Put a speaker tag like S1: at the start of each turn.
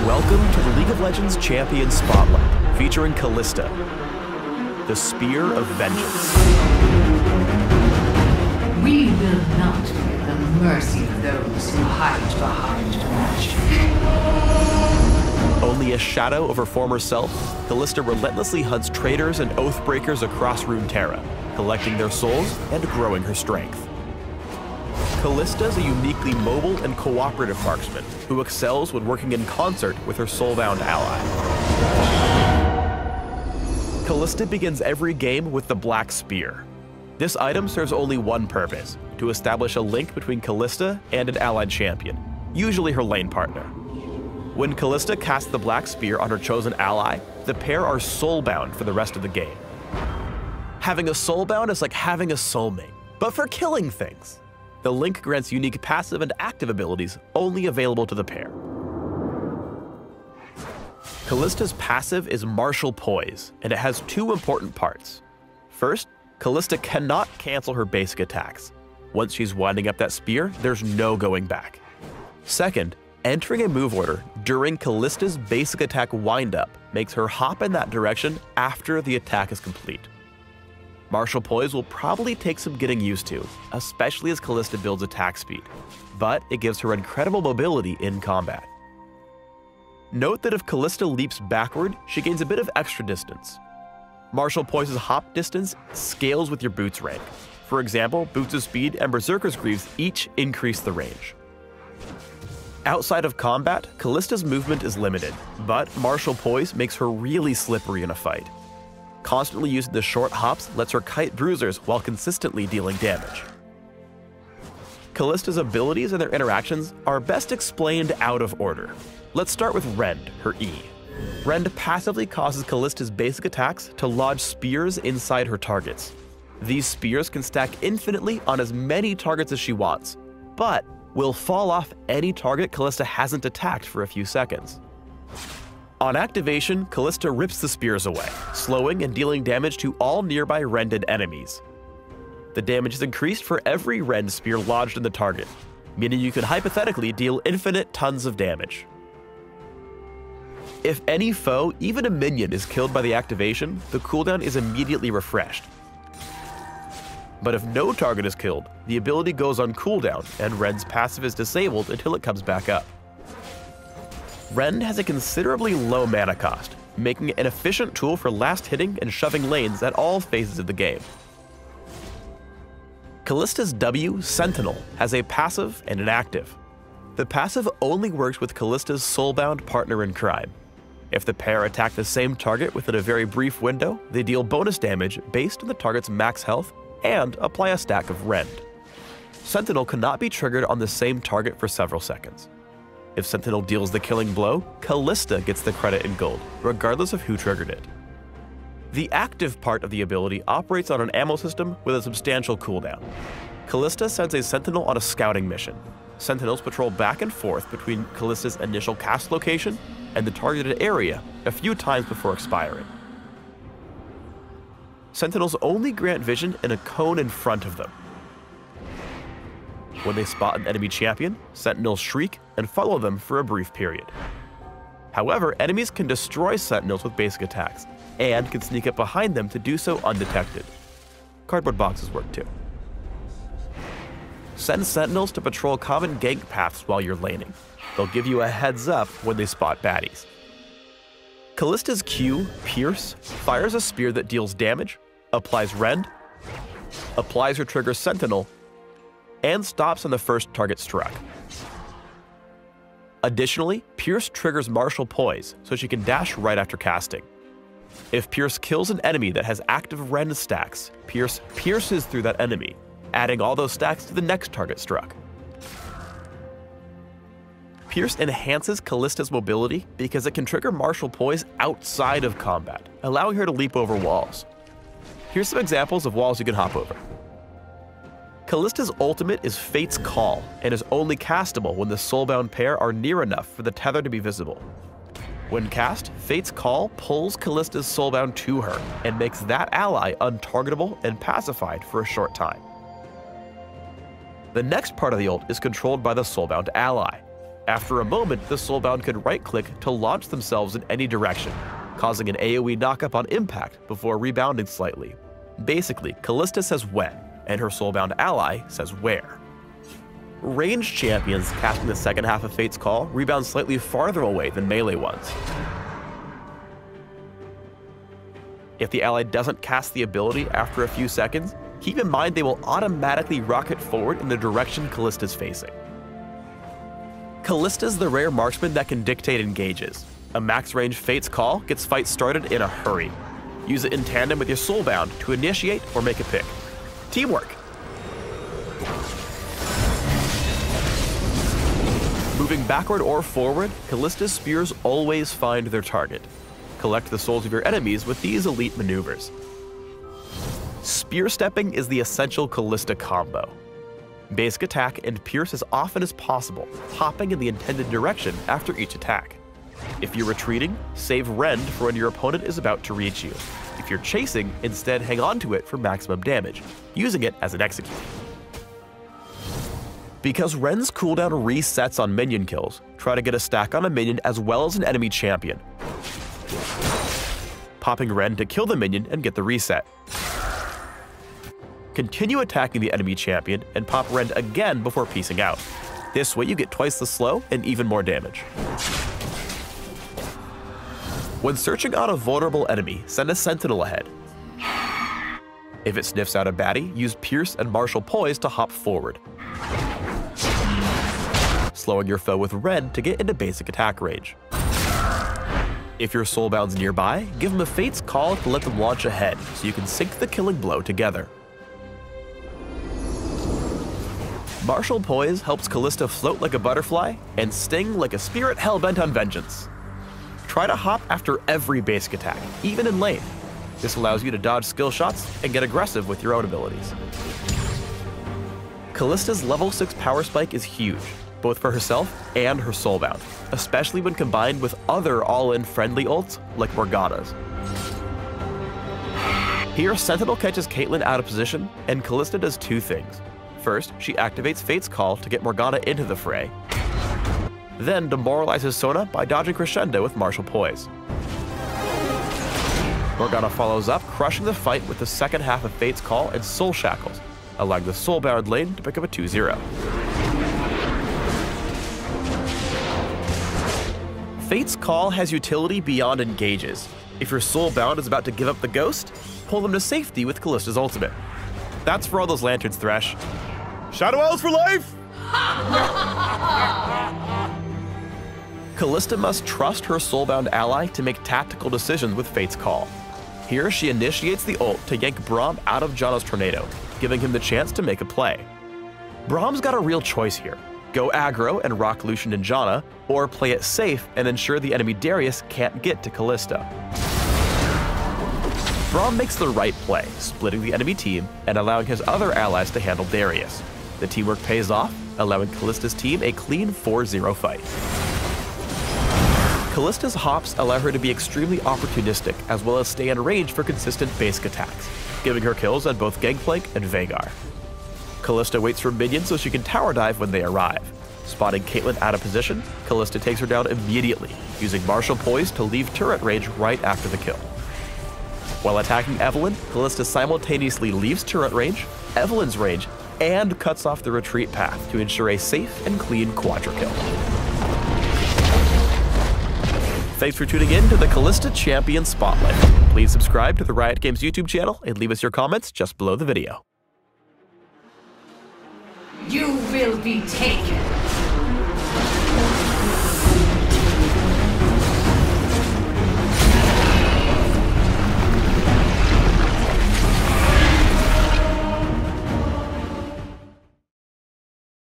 S1: Welcome to the League of Legends Champion Spotlight, featuring Kalista, the Spear of Vengeance.
S2: We will not be at the mercy of those who hide behind magic.
S1: Only a shadow of her former self, Kalista relentlessly hunts traitors and oathbreakers across Runeterra, collecting their souls and growing her strength. Kalista is a uniquely mobile and cooperative marksman who excels when working in concert with her Soulbound ally. Kalista begins every game with the Black Spear. This item serves only one purpose: to establish a link between Kalista and an allied champion, usually her lane partner. When Kalista casts the Black Spear on her chosen ally, the pair are soulbound for the rest of the game. Having a soulbound is like having a soulmate, but for killing things. The link grants unique passive and active abilities only available to the pair. Kalista's passive is Martial Poise, and it has two important parts. First, Kalista cannot cancel her basic attacks. Once she's winding up that spear, there's no going back. Second, entering a move order during Kalista's basic attack windup makes her hop in that direction after the attack is complete. Martial Poise will probably take some getting used to, especially as Kalista builds attack speed, but it gives her incredible mobility in combat. Note that if Kalista leaps backward, she gains a bit of extra distance. Martial Poise's hop distance scales with your boots rank. For example, Boots of Speed and Berserker's Greaves each increase the range. Outside of combat, Kalista's movement is limited, but Martial Poise makes her really slippery in a fight. Constantly using the short hops lets her kite bruisers while consistently dealing damage. Kalista's abilities and their interactions are best explained out of order. Let's start with Rend, her E. Rend passively causes Kalista's basic attacks to lodge spears inside her targets. These spears can stack infinitely on as many targets as she wants, but will fall off any target Kalista hasn't attacked for a few seconds. On activation, Kalista rips the spears away, slowing and dealing damage to all nearby Rended enemies. The damage is increased for every Rend spear lodged in the target, meaning you can hypothetically deal infinite tons of damage. If any foe, even a minion, is killed by the activation, the cooldown is immediately refreshed. But if no target is killed, the ability goes on cooldown and Rend's passive is disabled until it comes back up. Rend has a considerably low mana cost, making it an efficient tool for last hitting and shoving lanes at all phases of the game. Kalista's W, Sentinel, has a passive and an active. The passive only works with Kalista's soulbound partner in crime. If the pair attack the same target within a very brief window, they deal bonus damage based on the target's max health and apply a stack of Rend. Sentinel cannot be triggered on the same target for several seconds. If Sentinel deals the killing blow, Kalista gets the credit in gold, regardless of who triggered it. The active part of the ability operates on an ammo system with a substantial cooldown. Kalista sends a Sentinel on a scouting mission. Sentinels patrol back and forth between Kalista's initial cast location and the targeted area a few times before expiring. Sentinels only grant vision in a cone in front of them. When they spot an enemy champion, Sentinels shriek and follow them for a brief period. However, enemies can destroy Sentinels with basic attacks, and can sneak up behind them to do so undetected. Cardboard boxes work too. Send Sentinels to patrol common gank paths while you're laning. They'll give you a heads up when they spot baddies. Kalista's Q, Pierce, fires a spear that deals damage, applies Rend, applies her trigger Sentinel, and stops on the first target struck. Additionally, Pierce triggers Martial Poise, so she can dash right after casting. If Pierce kills an enemy that has active Rend stacks, Pierce pierces through that enemy, adding all those stacks to the next target struck. Pierce enhances Kalista's mobility because it can trigger Martial Poise outside of combat, allowing her to leap over walls. Here's some examples of walls you can hop over. Kalista's ultimate is Fate's Call, and is only castable when the soulbound pair are near enough for the tether to be visible. When cast, Fate's Call pulls Kalista's soulbound to her, and makes that ally untargetable and pacified for a short time. The next part of the ult is controlled by the soulbound ally. After a moment, the Soulbound could right-click to launch themselves in any direction, causing an AoE knockup on impact before rebounding slightly. Basically, Kalista says when, and her Soulbound ally says where. Ranged champions casting the second half of Fate's Call rebound slightly farther away than melee ones. If the ally doesn't cast the ability after a few seconds, keep in mind they will automatically rocket forward in the direction Kalista's facing. Kalista's the rare marksman that can dictate engages. A max-range Fate's Call gets fights started in a hurry. Use it in tandem with your Soulbound to initiate or make a pick. Teamwork! Moving backward or forward, Kalista's spears always find their target. Collect the souls of your enemies with these elite maneuvers. Spear stepping is the essential Kalista combo. Basic attack and pierce as often as possible, hopping in the intended direction after each attack. If you're retreating, save Rend for when your opponent is about to reach you. If you're chasing, instead hang on to it for maximum damage, using it as an execute. Because Rend's cooldown resets on minion kills, try to get a stack on a minion as well as an enemy champion, popping Rend to kill the minion and get the reset. Continue attacking the enemy champion and pop Rend again before piecing out. This way you get twice the slow and even more damage. When searching on a vulnerable enemy, send a Sentinel ahead. If it sniffs out a baddie, use Pierce and Martial Poise to hop forward, slowing your foe with Rend to get into basic attack range. If your Soulbound's nearby, give them a Fate's Call to let them launch ahead so you can sync the killing blow together. Martial Poise helps Kalista float like a butterfly and sting like a spirit hellbent on vengeance. Try to hop after every basic attack, even in lane. This allows you to dodge skill shots and get aggressive with your own abilities. Kalista's level 6 power spike is huge, both for herself and her Soulbound, especially when combined with other all-in friendly ults like Morgana's. Here, Sentinel catches Caitlyn out of position, and Kalista does two things. First, she activates Fate's Call to get Morgana into the fray, then demoralizes Sona by dodging Crescendo with Martial Poise. Morgana follows up, crushing the fight with the second half of Fate's Call and Soul Shackles, allowing the Soulbound lane to pick up a 2-0. Fate's Call has utility beyond engages. If your Soulbound is about to give up the ghost, pull them to safety with Kalista's ultimate. That's for all those lanterns, Thresh. Shadow Owls for life! Kalista must trust her Soulbound ally to make tactical decisions with Fate's Call. Here, she initiates the ult to yank Braum out of Janna's tornado, giving him the chance to make a play. Braum's got a real choice here. Go aggro and rock Lucian and Janna, or play it safe and ensure the enemy Darius can't get to Kalista. Braum makes the right play, splitting the enemy team and allowing his other allies to handle Darius. The teamwork pays off, allowing Kalista's team a clean 4-0 fight. Kalista's hops allow her to be extremely opportunistic as well as stay in range for consistent basic attacks, giving her kills on both Gangplank and Veigar. Kalista waits for minions so she can tower dive when they arrive. Spotting Caitlyn out of position, Kalista takes her down immediately, using Martial Poise to leave turret range right after the kill. While attacking Evelynn, Kalista simultaneously leaves turret range, Evelynn's range, and cuts off the retreat path to ensure a safe and clean quadra kill. Thanks for tuning in to the Kalista Champion Spotlight. Please subscribe to the Riot Games YouTube channel and leave us your comments just below the video.
S2: You will be taken.